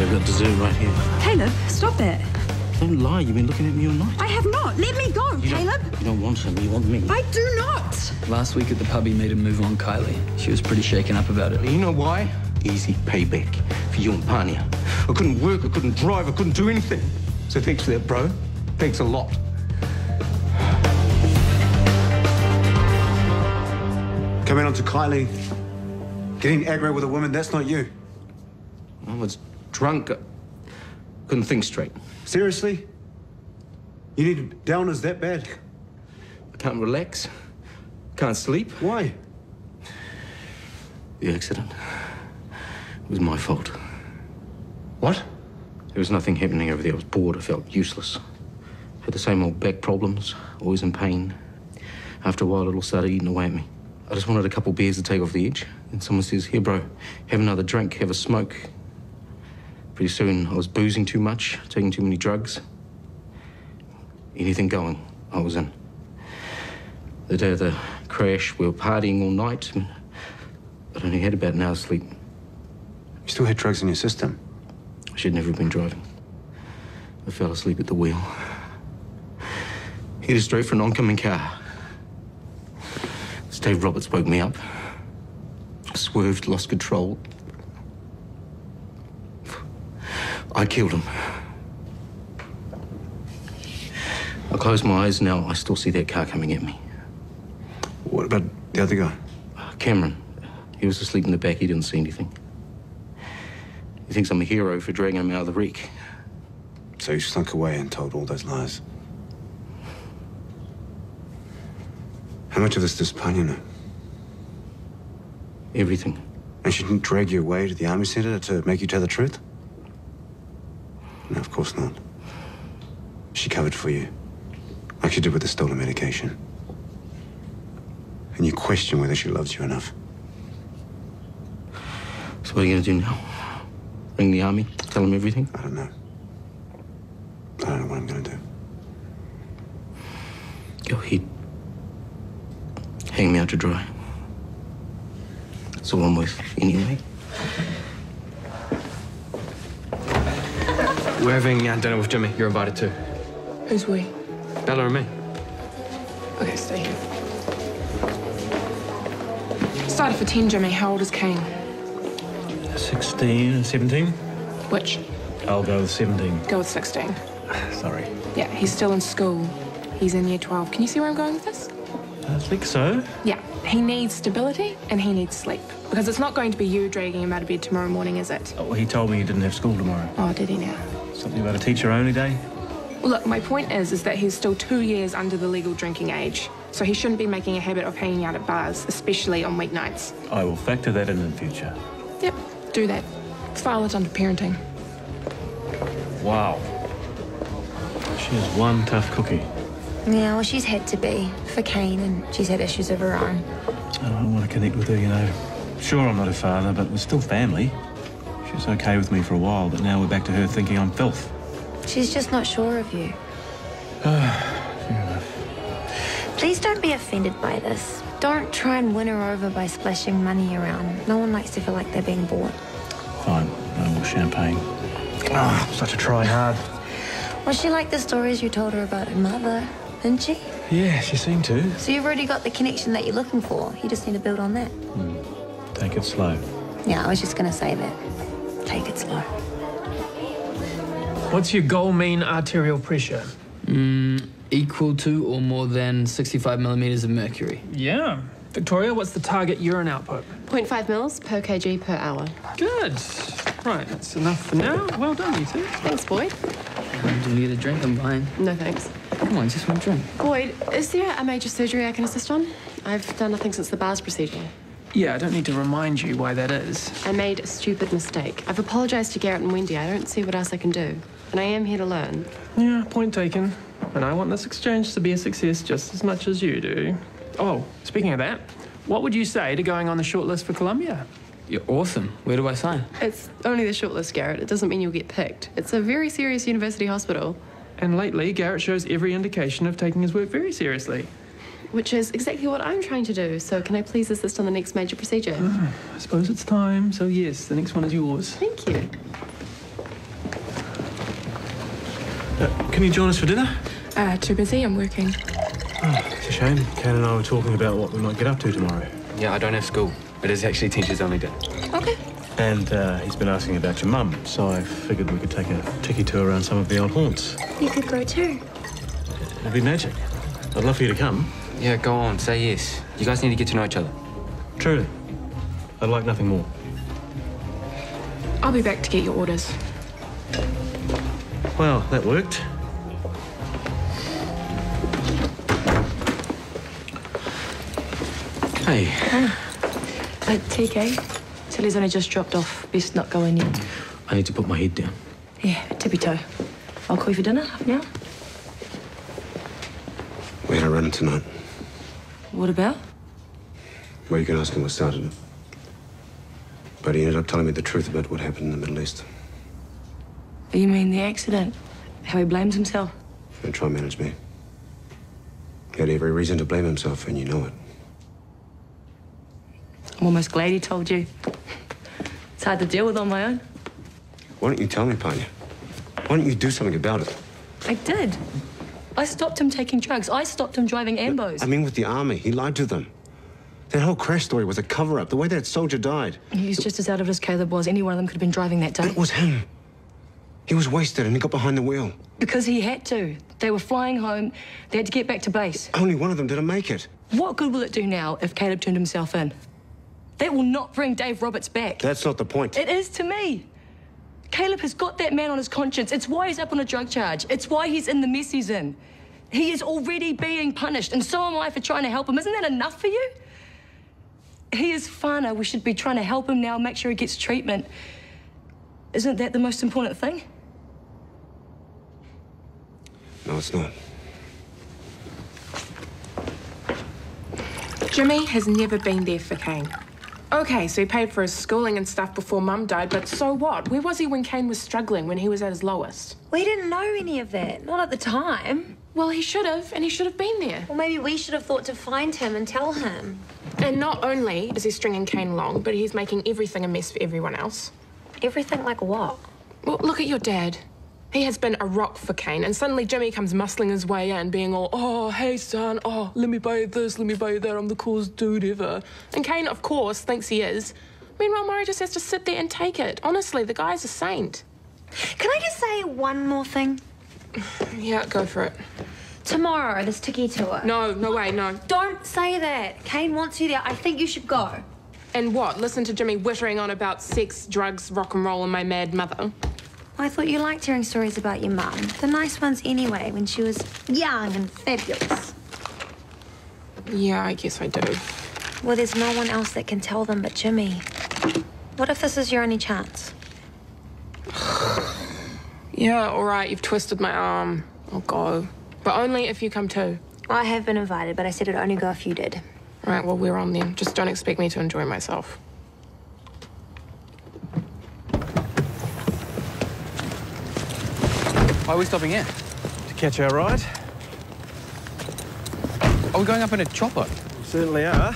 I've got dessert right here. Caleb, stop that. Don't lie, you've been looking at me all night. I have not. Let me go, Caleb. You don't want him, you want me. I do not. Last week at the pub, he made a move on Kylie. She was pretty shaken up about it. You know why? Easy payback for you and Pania. I couldn't work, I couldn't drive, I couldn't do anything. So thanks for that, bro. Thanks a lot. Coming on to Kylie, getting aggro with a woman, that's not you. I was drunk. I couldn't think straight. Seriously? You need downers that bad? I can't relax. Can't sleep. Why? The accident. It was my fault. What? There was nothing happening over there. I was bored. I felt useless. Had the same old back problems, always in pain. After a while, it all started eating away at me. I just wanted a couple beers to take off the edge. And someone says, here, bro, have another drink, have a smoke. Pretty soon, I was boozing too much, taking too many drugs. Anything going, I was in. The day of the crash, we were partying all night. But I only had about an hour's sleep. You still had drugs in your system? I should never have been driving. I fell asleep at the wheel. Headed straight for an oncoming car. Dave Roberts woke me up. Swerved, lost control. I killed him. I close my eyes now, I still see that car coming at me. What about the other guy? Cameron. He was asleep in the back, he didn't see anything. He thinks I'm a hero for dragging him out of the wreck. So you slunk away and told all those lies. How much of this does Pania know? Everything. And she didn't drag you away to the army centre to make you tell the truth? No, of course not. She covered for you, like she did with the stolen medication. And you question whether she loves you enough. So what are you going to do now? Ring the army? Tell them everything? I don't know. I don't know what I'm going to do. Go ahead. Hang me out to dry. That's all I'm worth, anyway. We're having dinner with Jimmy. You're invited too. Who's we? Bella and me. Okay, stay here. Started for 10, Jimmy. How old is Kane? 16 and 17? Which? I'll go with 17. Go with 16. Sorry. Yeah, he's still in school. He's in year 12. Can you see where I'm going with this? I think so. Yeah, he needs stability and he needs sleep. Because it's not going to be you dragging him out of bed tomorrow morning, is it? Oh, well, he told me he didn't have school tomorrow. Oh, did he now? Something about a teacher-only day? Well, look, my point is that he's still 2 years under the legal drinking age. So he shouldn't be making a habit of hanging out at bars, especially on weeknights. I will factor that in future. Yep, do that. File it under parenting. Wow. She is one tough cookie. Yeah, well, she's had to be for Kane, and she's had issues of her own. I don't want to connect with her, you know. Sure, I'm not her father, but we're still family. She was okay with me for a while, but now we're back to her thinking I'm filth. She's just not sure of you. Fair enough. Please don't be offended by this. Don't try and win her over by splashing money around. No one likes to feel like they're being bought. Fine, no more champagne. Ah, such a try-hard. Well, she liked the stories you told her about her mother, didn't she? Yeah, she seemed to. So you've already got the connection that you're looking for. You just need to build on that. Take it slow. Yeah, I was just going to say that. Take it slow. What's your goal mean arterial pressure? Equal to or more than 65 millimeters of mercury. Yeah. Victoria, what's the target urine output? 0.5 mils per kg per hour. Good. Right, that's enough for now. Well done, you two. Thanks, Boyd. Do you need a drink? I'm buying. No, thanks. Come on, just one drink. Boyd, is there a major surgery I can assist on? I've done nothing since the bars procedure. Yeah, I don't need to remind you why that is. I made a stupid mistake. I've apologised to Garrett and Wendy. I don't see what else I can do. And I am here to learn. Yeah, point taken. And I want this exchange to be a success just as much as you do. Oh, speaking of that, what would you say to going on the shortlist for Columbia? You're awesome. Where do I sign? It's only the shortlist, Garrett. It doesn't mean you'll get picked. It's a very serious university hospital. And lately, Garrett shows every indication of taking his work very seriously. Which is exactly what I'm trying to do. So can I please assist on the next major procedure? I suppose it's time. So yes, the next one is yours. Thank you. Can you join us for dinner? Too busy, I'm working. Oh, it's a shame. Kate and I were talking about what we might get up to tomorrow. Yeah, I don't have school. It is actually teachers only day. Okay. And he's been asking about your mum, so I figured we could take a tiki tour around some of the old haunts. You could go too. It'd be magic. I'd love for you to come. Yeah, go on, say yes. You guys need to get to know each other. Truly. I'd like nothing more. I'll be back to get your orders. Well, that worked. Hey. TK, Tilly's only just dropped off. Best not go in yet. I need to put my head down. Yeah, tippy-toe. I'll call you for dinner, half an hour. We had a run tonight. What about? Well, you can ask him what started it. But he ended up telling me the truth about what happened in the Middle East. You mean the accident? How he blames himself? And try and manage me. He had every reason to blame himself, and you know it. I'm almost glad he told you. It's hard to deal with on my own. Why don't you tell me, Panya? Why don't you do something about it? I did. I stopped him taking drugs. I stopped him driving ambos. I mean, with the army, he lied to them. That whole crash story was a cover-up. The way that soldier died. He was just as out of it as Caleb was. Any one of them could have been driving that day. But it was him. He was wasted and he got behind the wheel. Because he had to. They were flying home. They had to get back to base. Only one of them didn't make it. What good will it do now if Caleb turned himself in? That will not bring Dave Roberts back. That's not the point. It is to me. Caleb has got that man on his conscience. It's why he's up on a drug charge. It's why he's in the mess he's in. He is already being punished, and so am I for trying to help him. Isn't that enough for you? He is Whānau. We should be trying to help him now, make sure he gets treatment. Isn't that the most important thing? No, it's not. Jimmy has never been there for Kane. Okay, so he paid for his schooling and stuff before Mum died, but so what? Where was he when Kane was struggling, when he was at his lowest? We didn't know any of that. Not at the time. Well, he should have, and he should have been there. Well, maybe we should have thought to find him and tell him. And not only is he stringing Kane along, but he's making everything a mess for everyone else. Everything like what? Well, look at your dad. He has been a rock for Kane, and suddenly Jimmy comes muscling his way in, being all, oh, hey, son, oh, let me buy you this, let me buy you that, I'm the coolest dude ever. And Kane, of course, thinks he is. Meanwhile, Murray just has to sit there and take it. Honestly, the guy's a saint. Can I just say one more thing? Yeah, go for it. Tomorrow, this tiki tour. No way, no. Don't say that. Kane wants you there. I think you should go. And what? Listen to Jimmy whittering on about sex, drugs, rock and roll and my mad mother? I thought you liked hearing stories about your mum. The nice ones anyway, when she was young and fabulous. Yeah, I guess I do. Well, there's no one else that can tell them but Jimmy. What if this is your only chance? Yeah, all right, you've twisted my arm. I'll go. But only if you come too. I have been invited, but I said it'd only go if you did. All right, well, we're on then. Just don't expect me to enjoy myself. Why are we stopping here? To catch our ride? Are we going up in a chopper? We certainly are.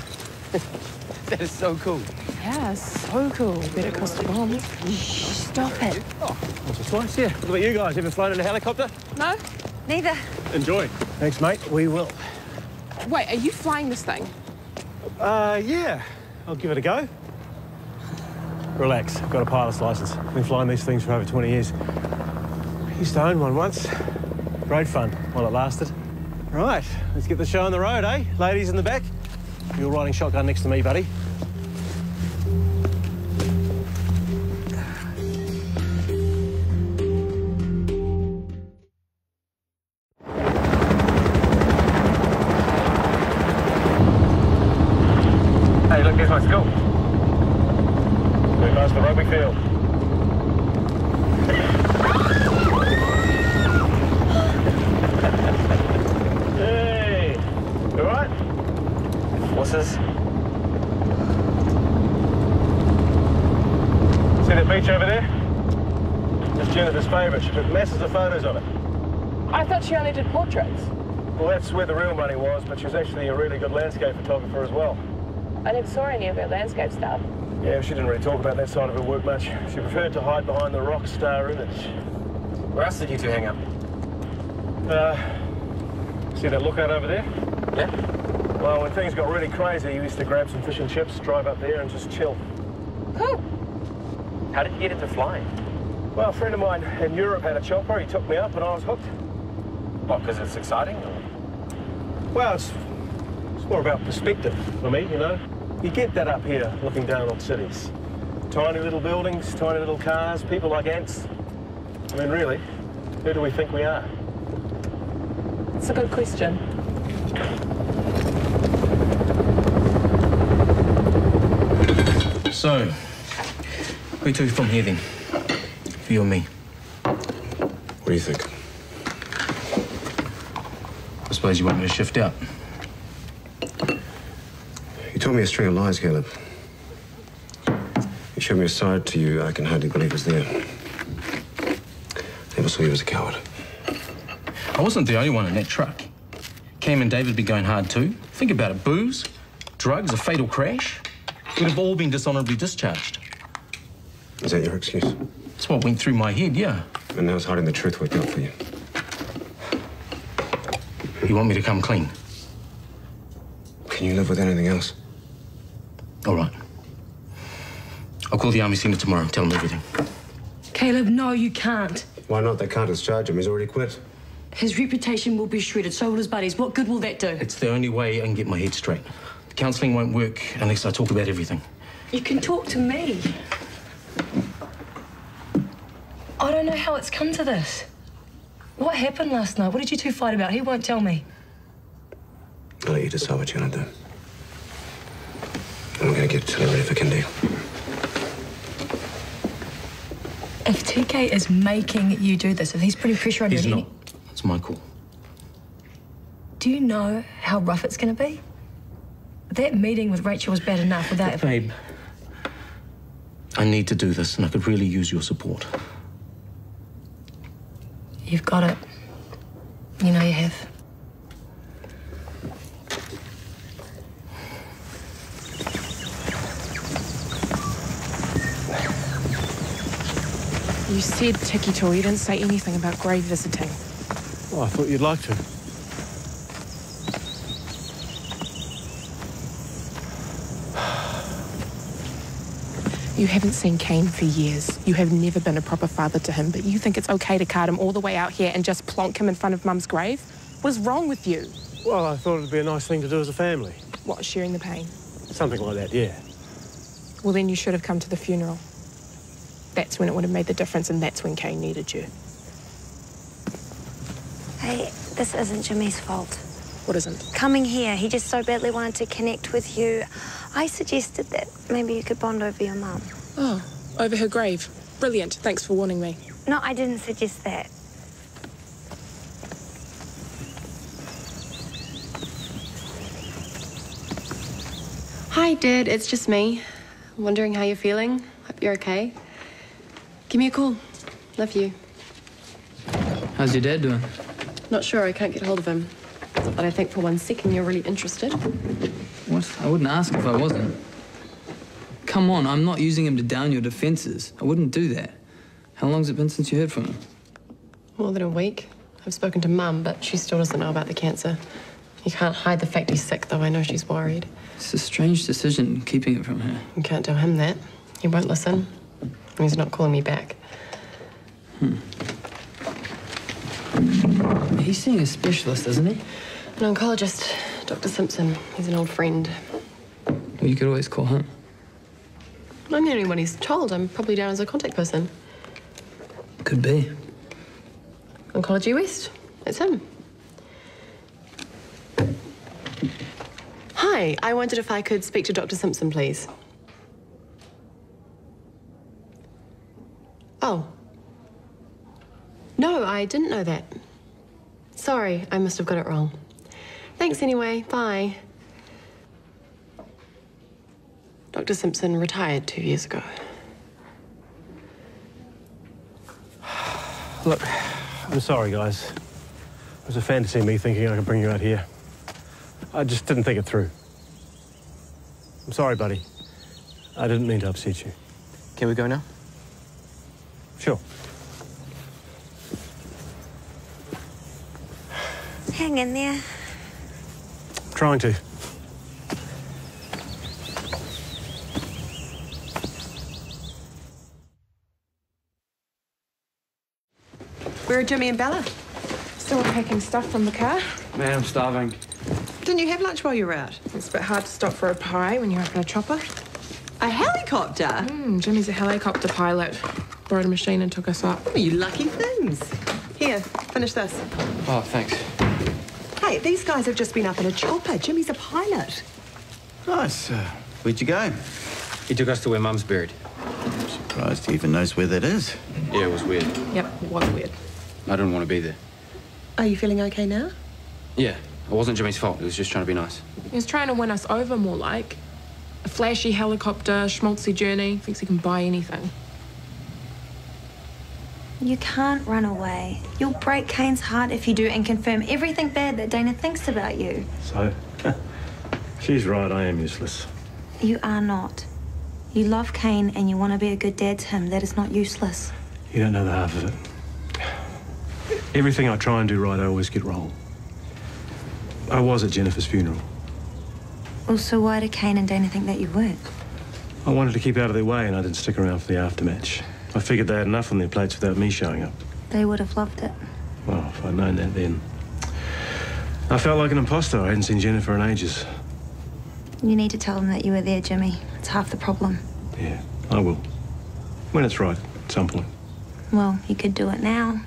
That is so cool. Yeah, so cool. Bet it cost a bomb. Stop it. Oh, once or twice, yeah. What about you guys? Ever flown in a helicopter? No? Neither. Enjoy. Thanks, mate. We will. Wait, are you flying this thing? Yeah. I'll give it a go. Relax. I've got a pilot's license. Been flying these things for over 20 years. Used to own one once. Great fun while it lasted. Right, let's get the show on the road, eh? Ladies in the back. You're riding shotgun next to me, buddy. Hey, look, here's my school. We're past the rugby field. Hey, you all right? What's this? See the beach over there? That's Jennifer's favourite. She took masses of photos of it. I thought she only did portraits. Well, that's where the real money was, but she was actually a really good landscape photographer as well. I never saw any of her landscape stuff. Yeah, she didn't really talk about that side of her work much. She preferred to hide behind the rock star image. Where else did you two hang out? See that lookout over there? Yeah? Well, when things got really crazy, we used to grab some fish and chips, drive up there and just chill. Oh. How did you get into flying? Well, a friend of mine in Europe had a chopper. He took me up and I was hooked. What, because it's exciting? Or? Well, it's more about perspective for me, you know. You get that up here, looking down on cities. Tiny little buildings, tiny little cars, people like ants. I mean, really, who do we think we are? It's a good question. So, where to from here then? For you and me. What do you think? I suppose you want me to shift out. You told me a string of lies, Caleb. You showed me a side to you I can hardly believe was there. Never saw you as a coward. I wasn't the only one in that truck. Cam and David would be going hard too. Think about it. Booze, drugs, a fatal crash. We'd have all been dishonourably discharged. Is that your excuse? That's what went through my head, yeah. And how's hiding the truth worked out for you? You want me to come clean? Can you live with anything else? All right. I'll call the Army Centre tomorrow, tell them everything. Caleb, no, you can't. Why not? They can't discharge him. He's already quit. His reputation will be shredded, so will his buddies. What good will that do? It's the only way I can get my head straight. The counselling won't work unless I talk about everything. You can talk to me. I don't know how it's come to this. What happened last night? What did you two fight about? He won't tell me. I'll let you decide what you're gonna do. I'm gonna get Tilly ready for Kindy. If TK is making you do this, if he's putting pressure on you... He's not. It's my call. Do you know how rough it's going to be? That meeting with Rachel was bad enough without... Babe, I need to do this and I could really use your support. You've got it. You know you have. You said Tiki Tour. You didn't say anything about grave visiting. Oh, I thought you'd like to. You haven't seen Kane for years. You have never been a proper father to him, but you think it's okay to cart him all the way out here and just plonk him in front of Mum's grave? What's wrong with you? Well, I thought it'd be a nice thing to do as a family. What, sharing the pain? Something like that, yeah. Well, then you should have come to the funeral. That's when it would have made the difference, and that's when Kane needed you. Hey, this isn't Jimmy's fault. What isn't? Coming here, he just so badly wanted to connect with you. I suggested that maybe you could bond over your mum. Oh, over her grave. Brilliant. Thanks for warning me. No, I didn't suggest that. Hi, Dad. It's just me. Wondering how you're feeling. Hope you're okay. Give me a call. Love you. How's your dad doing? Not sure. I can't get hold of him. But I think for 1 second you're really interested. What? I wouldn't ask if I wasn't. Come on, I'm not using him to down your defenses. I wouldn't do that. How long's it been since you heard from him? More than a week. I've spoken to Mum, but she still doesn't know about the cancer. You can't hide the fact he's sick, though. I know she's worried. It's a strange decision, keeping it from her. You can't tell him that. He won't listen. He's not calling me back. He's seeing a specialist, isn't he? An oncologist, Dr. Simpson. He's an old friend. Well, you could always call him. I'm the only one he's told. I'm probably down as a contact person. Could be. Oncology West. It's him. Hi, I wondered if I could speak to Dr. Simpson, please. Oh. No, I didn't know that. Sorry, I must have got it wrong. Thanks anyway. Bye. Dr. Simpson retired 2 years ago. Look, I'm sorry, guys. It was a fantasy me thinking I could bring you out here. I just didn't think it through. I'm sorry, buddy. I didn't mean to upset you. Can we go now? Sure. Hang in there. Trying to. Where are Jimmy and Bella? Still packing stuff from the car. Man, I'm starving. Didn't you have lunch while you were out? It's a bit hard to stop for a pie when you're up in a chopper. A helicopter? Jimmy's a helicopter pilot. Borrowed a machine and took us up. Oh, you lucky things. Here, finish this. Oh, thanks. Hey, these guys have just been up in a chopper. Jimmy's a pilot. Nice. Where'd you go? He took us to where Mum's buried. I'm surprised he even knows where that is. Yeah, it was weird. Yep, it was weird. I didn't want to be there. Are you feeling okay now? Yeah, it wasn't Jimmy's fault. He was just trying to be nice. He was trying to win us over, more like. A flashy helicopter, schmaltzy journey. Thinks he can buy anything. You can't run away. You'll break Kane's heart if you do and confirm everything bad that Dana thinks about you. So, she's right, I am useless. You are not. You love Kane and you want to be a good dad to him. That is not useless. You don't know the half of it. Everything I try and do right, I always get wrong. I was at Jennifer's funeral. Also, why did Kane and Dana think that you weren't? I wanted to keep out of their way and I didn't stick around for the aftermatch. I figured they had enough on their plates without me showing up. They would have loved it. Well, if I'd known that then. I felt like an imposter. I hadn't seen Jennifer in ages. You need to tell them that you were there, Jimmy. It's half the problem. Yeah, I will. When it's right, at some point. Well, you could do it now.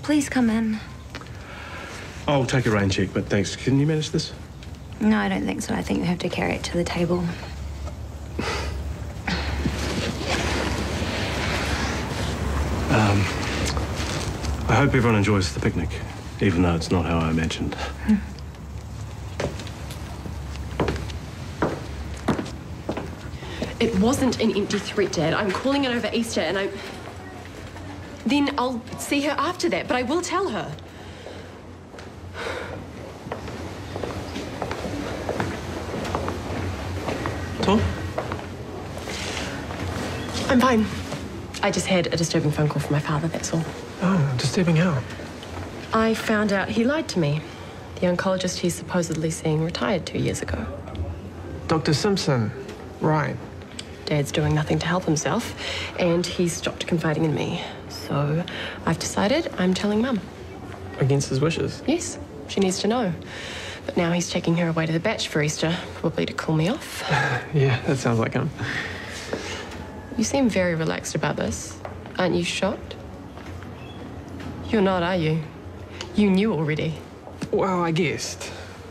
Please come in. I'll take a rain check, but thanks. Can you manage this? No, I don't think so. I think you have to carry it to the table. I hope everyone enjoys the picnic, even though it's not how I imagined. It wasn't an empty threat, Dad. I'm calling it over Easter and then I'll see her after that, but I will tell her. Tom? I'm fine. I just had a disturbing phone call from my father, that's all. Oh, disturbing how? I found out he lied to me. The oncologist he's supposedly seeing retired 2 years ago. Dr. Simpson. Right. Dad's doing nothing to help himself, and he's stopped confiding in me. So I've decided I'm telling Mum. Against his wishes? Yes, she needs to know. But now he's taking her away to the batch for Easter, probably to cool me off. Yeah, that sounds like him. You seem very relaxed about this. Aren't you shocked? You're not, are you? You knew already. Well, I guessed.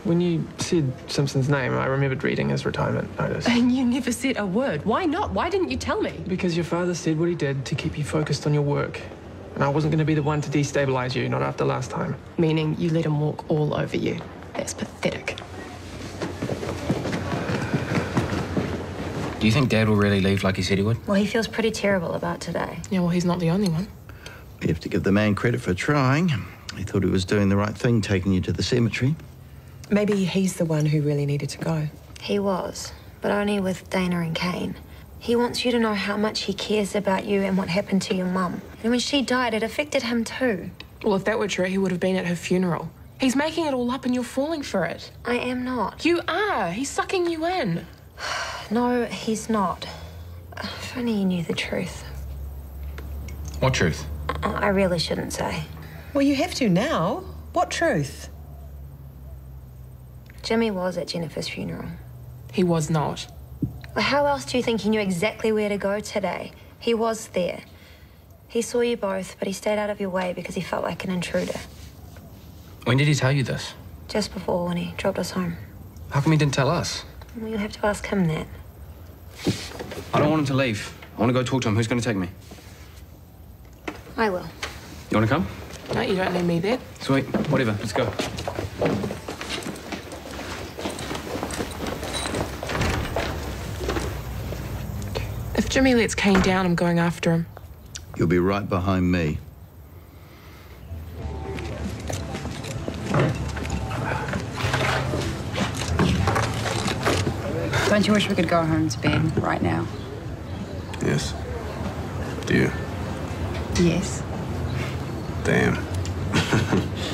When you said Simpson's name, I remembered reading his retirement notice. And you never said a word. Why not? Why didn't you tell me? Because your father said what he did to keep you focused on your work. And I wasn't going to be the one to destabilize you, not after last time. Meaning you let him walk all over you. That's pathetic. Do you think Dad will really leave like he said he would? Well, he feels pretty terrible about today. Yeah, well, he's not the only one. You have to give the man credit for trying. He thought he was doing the right thing, taking you to the cemetery. Maybe he's the one who really needed to go. He was, but only with Dana and Kane. He wants you to know how much he cares about you and what happened to your mum. And when she died, it affected him too. Well, if that were true, he would have been at her funeral. He's making it all up and you're falling for it. I am not. You are. He's sucking you in. No, he's not. If only you knew the truth. What truth? I really shouldn't say. Well, you have to now. What truth? Jimmy was at Jennifer's funeral. He was not. Well, how else do you think he knew exactly where to go today? He was there. He saw you both, but he stayed out of your way because he felt like an intruder. When did he tell you this? Just before, when he dropped us home. How come he didn't tell us? Well, you'll have to ask him that. I don't want him to leave. I want to go talk to him. Who's going to take me? I will. You want to come? No, you don't need me there. Sweet. Whatever. Let's go. If Jimmy lets Kane down, I'm going after him. You'll be right behind me. Don't you wish we could go home to bed right now? Yes. Do you? Yes. Damn.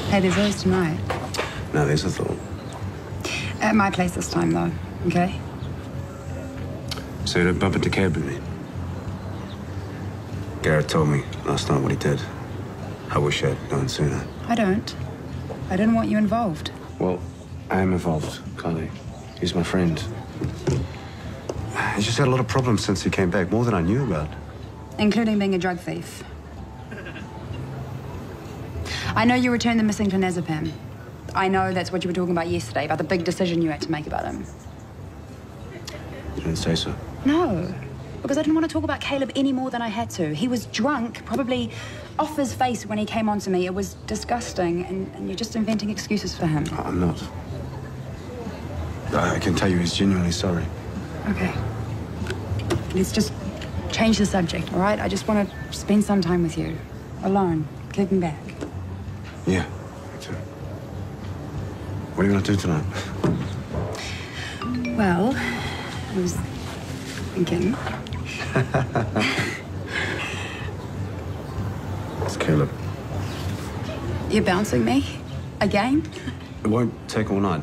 Hey, there's always tonight. Now there's a thought. At my place this time, though, okay? So you don't bump into Caleb with me? Garrett told me last night what he did. I wish I'd known sooner. I don't. I didn't want you involved. Well, I am involved, Kylie. He's my friend. He's just had a lot of problems since he came back, more than I knew about. Including being a drug thief. I know you returned the missing clonazepam. I know that's what you were talking about yesterday, about the big decision you had to make about him. You didn't say so. No, because I didn't want to talk about Caleb any more than I had to. He was drunk, probably off his face when he came on to me. It was disgusting, and you're just inventing excuses for him. I'm not. I can tell you he's genuinely sorry. Okay. Let's just change the subject, all right? I just want to spend some time with you. Alone, kicking back. Yeah, me too. What are you going to do tonight? Well, I was thinking. It's Caleb. You're bouncing me? Again? It won't take all night.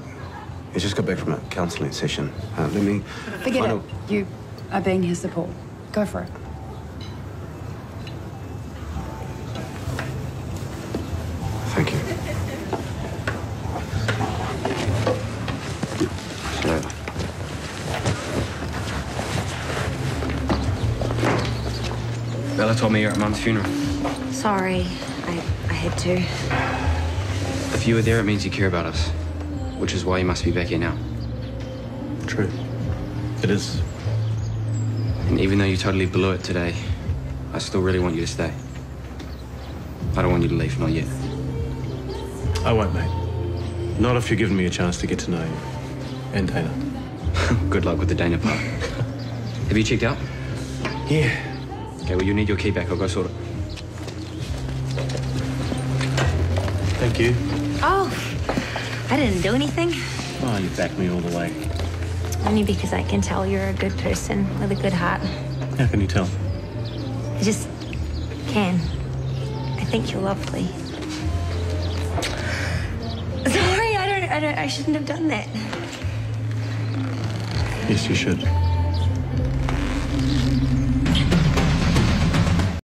He just got back from a counselling session. Let me... Forget it. You are being his support. Go for it. Thank you. See you later. Bella told me you're at Mum's funeral. Sorry, I had to. If you were there, it means you care about us, which is why you must be back here now. True. It is. And even though you totally blew it today, I still really want you to stay. I don't want you to leave, not yet. I won't, mate. Not if you're giving me a chance to get to know you. And Dana. Good luck with the Dana part. Have you checked out? Yeah. Okay, well, you need your key back. I'll go sort it. Thank you. Oh, I didn't do anything. Oh, you backed me all the way. Only because I can tell you're a good person with a good heart. How can you tell? I just can. I think you're lovely. Sorry, I shouldn't have done that. Yes, you should.